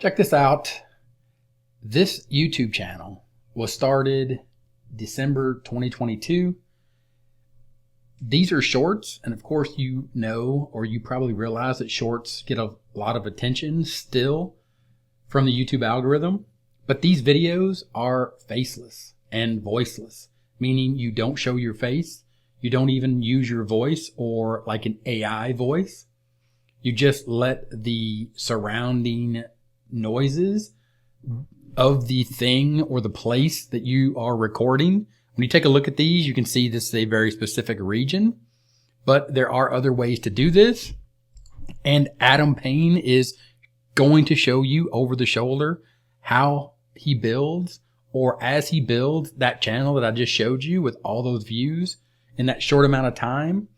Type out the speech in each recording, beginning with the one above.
Check this out. This YouTube channel was started December 2022. These are shorts, and of course you know, or you probably realize that shorts get a lot of attention still from the YouTube algorithm. But these videos are faceless and voiceless, meaning you don't show your face. You don't even use your voice or like an AI voice. You just let the surrounding noises of the thing or the place that you are recording. When you take a look at these, you can see this is a very specific region, but there are other ways to do this. And Adam Payne is going to show you over the shoulder how he builds, or as he builds that channel that I just showed you with all those views in that short amount of time.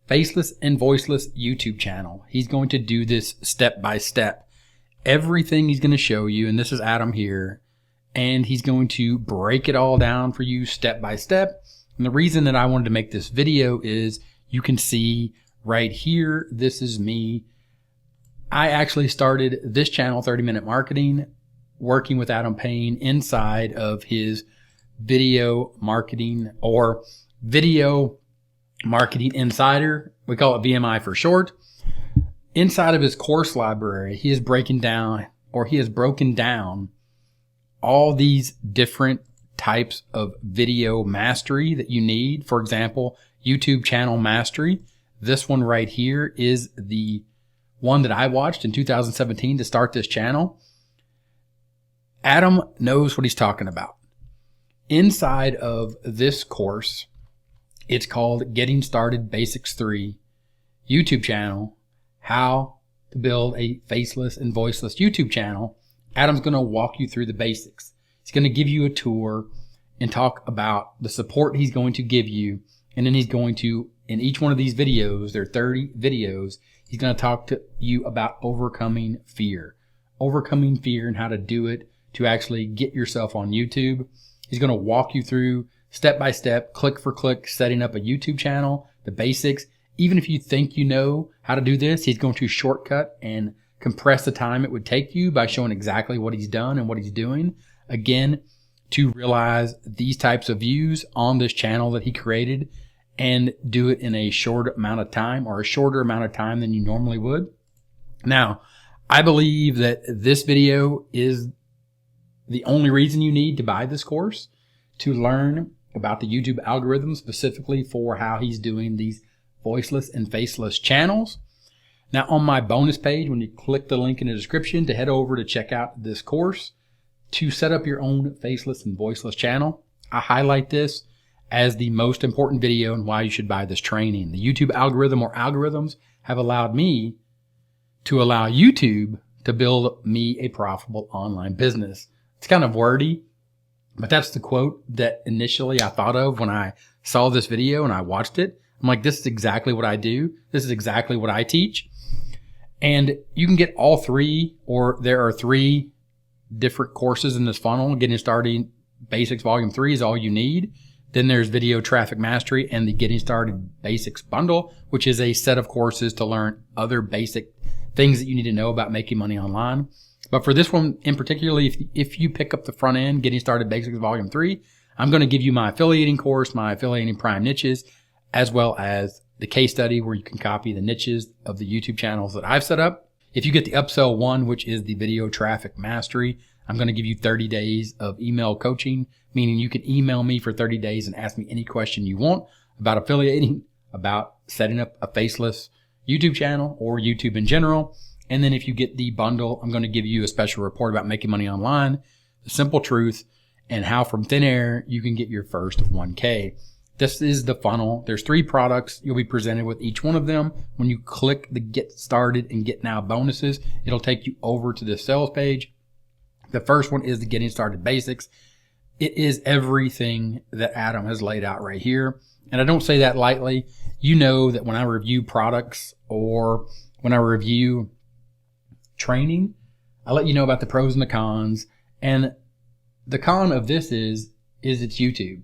Faceless and Voiceless YouTube channel. He's going to do this step by step. Everything he's going to show you, and this is Adam here, and he's going to break it all down for you step by step. And the reason that I wanted to make this video is you can see right here, this is me. I actually started this channel, 30 Minute Marketing, working with Adam Payne inside of his video marketing or video marketing insider. We call it VMI for short. Inside of his course library, he has broken down all these different types of video mastery that you need. For example, YouTube channel mastery. This one right here is the one that I watched in 2017 to start this channel. Adam knows what he's talking about. Inside of this course, it's called Getting Started Basics 3 YouTube channel. How to build a faceless and voiceless YouTube channel. Adam's going to walk you through the basics. He's going to give you a tour and talk about the support he's going to give you. And then he's going to, in each one of these videos, there are 30 videos, he's going to talk to you about overcoming fear. Overcoming fear and how to do it to actually get yourself on YouTube. He's going to walk you through step by step, click for click, setting up a YouTube channel, the basics. Even if you think you know how to do this, he's going to shortcut and compress the time it would take you by showing exactly what he's done and what he's doing. Again, to realize these types of views on this channel that he created and do it in a short amount of time, or a shorter amount of time than you normally would. Now, I believe that this video is the only reason you need to buy this course, to learn about the YouTube algorithm, specifically for how he's doing these voiceless and faceless channels. Now on my bonus page, when you click the link in the description to head over to check out this course to set up your own faceless and voiceless channel, I highlight this as the most important video and why you should buy this training. The YouTube algorithm or algorithms have allowed me to allow YouTube to build me a profitable online business. It's kind of wordy, but that's the quote that initially I thought of when I saw this video and I watched it. I'm like, this is exactly what I do. This is exactly what I teach. And you can get all three, or there are 3 different courses in this funnel. Getting Started Basics Volume 3 is all you need. Then there's Video Traffic Mastery and the Getting Started Basics Bundle, which is a set of courses to learn other basic things that you need to know about making money online. But for this one in particular, if you pick up the front end, Getting Started Basics Volume 3, I'm going to give you my affiliating course, my affiliating prime niches, as well as the case study where you can copy the niches of the YouTube channels that I've set up. If you get the upsell one, which is the Video Traffic Mastery, I'm going to give you 30 days of email coaching, meaning you can email me for 30 days and ask me any question you want about affiliating, about setting up a faceless YouTube channel or YouTube in general. And then if you get the bundle, I'm going to give you a special report about making money online, the simple truth, and how from thin air you can get your first 1K. This is the funnel. There's 3 products. You'll be presented with each one of them. When you click the Get Started and Get Now bonuses, it'll take you over to the sales page. The first one is the Getting Started Basics. It is everything that Adam has laid out right here. And I don't say that lightly. You know that when I review products or when I review training, I let you know about the pros and the cons. And the con of this is it's YouTube.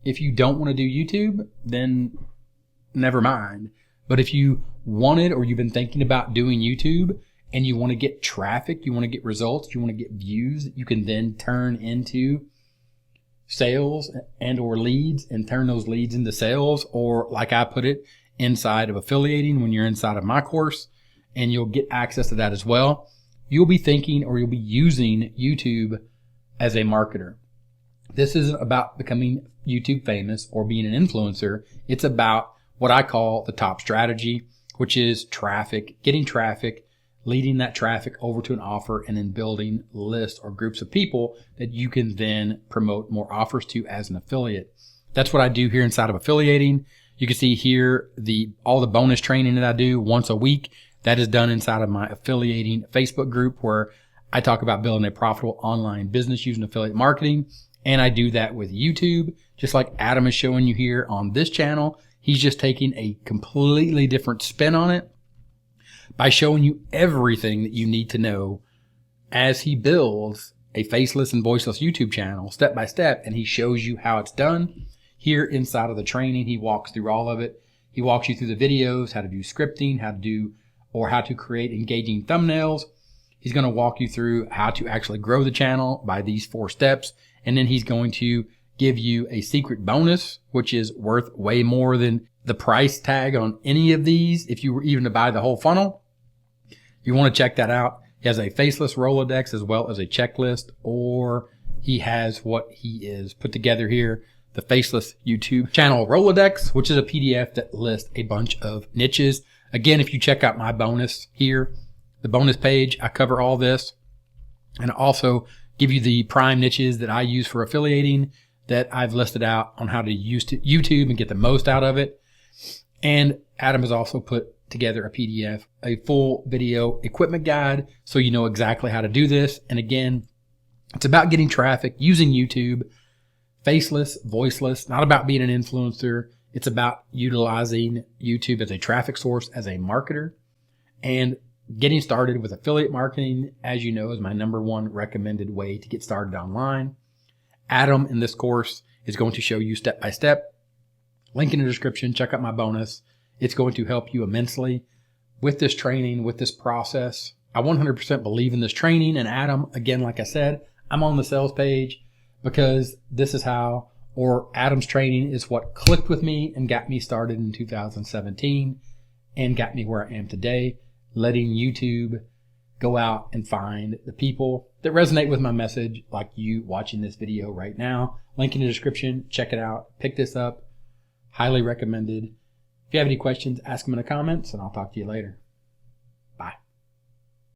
If you don't want to do YouTube, then never mind. But if you wanted or you've been thinking about doing YouTube and you want to get traffic, you want to get results, you want to get views that you can then turn into sales and or leads, and turn those leads into sales, or like I put it, inside of affiliating when you're inside of my course, and you'll get access to that as well. You'll be thinking, or you'll be using YouTube as a marketer. This isn't about becoming YouTube famous or being an influencer. It's about what I call the top strategy, which is traffic, getting traffic, leading that traffic over to an offer, and then building lists or groups of people that you can then promote more offers to as an affiliate. That's what I do here inside of affiliating. You can see here all the bonus training that I do once a week. That is done inside of my affiliating Facebook group, where I talk about building a profitable online business using affiliate marketing. And I do that with YouTube, just like Adam is showing you here on this channel. He's just taking a completely different spin on it by showing you everything that you need to know as he builds a Faceless and Voiceless YouTube channel step by step, and he shows you how it's done. Here inside of the training, he walks through all of it. He walks you through the videos, how to do scripting, how to create engaging thumbnails. He's going to walk you through how to actually grow the channel by these 4 steps. And then he's going to give you a secret bonus, which is worth way more than the price tag on any of these. If you were even to buy the whole funnel, you want to check that out. He has a Faceless Rolodex as well as a checklist, or he has what he is put together here, the Faceless YouTube channel Rolodex, which is a PDF that lists a bunch of niches. Again, if you check out my bonus here, the bonus page, I cover all this, and also give you the prime niches that I use for affiliating that I've listed out on how to use YouTube and get the most out of it. And Adam has also put together a PDF, a full video equipment guide, so you know exactly how to do this. And again, it's about getting traffic using YouTube, faceless, voiceless, not about being an influencer. It's about utilizing YouTube as a traffic source, as a marketer, and getting started with affiliate marketing, as you know, is my #1 recommended way to get started online. Adam in this course is going to show you step by step. Link in the description. Check out my bonus. It's going to help you immensely with this training, with this process. I 100% believe in this training. And Adam, again, like I said, I'm on the sales page because this is how, or Adam's training is what clicked with me and got me started in 2017 and got me where I am today, letting YouTube go out and find the people that resonate with my message, like you watching this video right now. Link in the description. Check it out. Pick this up. Highly recommended. If you have any questions, ask them in the comments, and I'll talk to you later.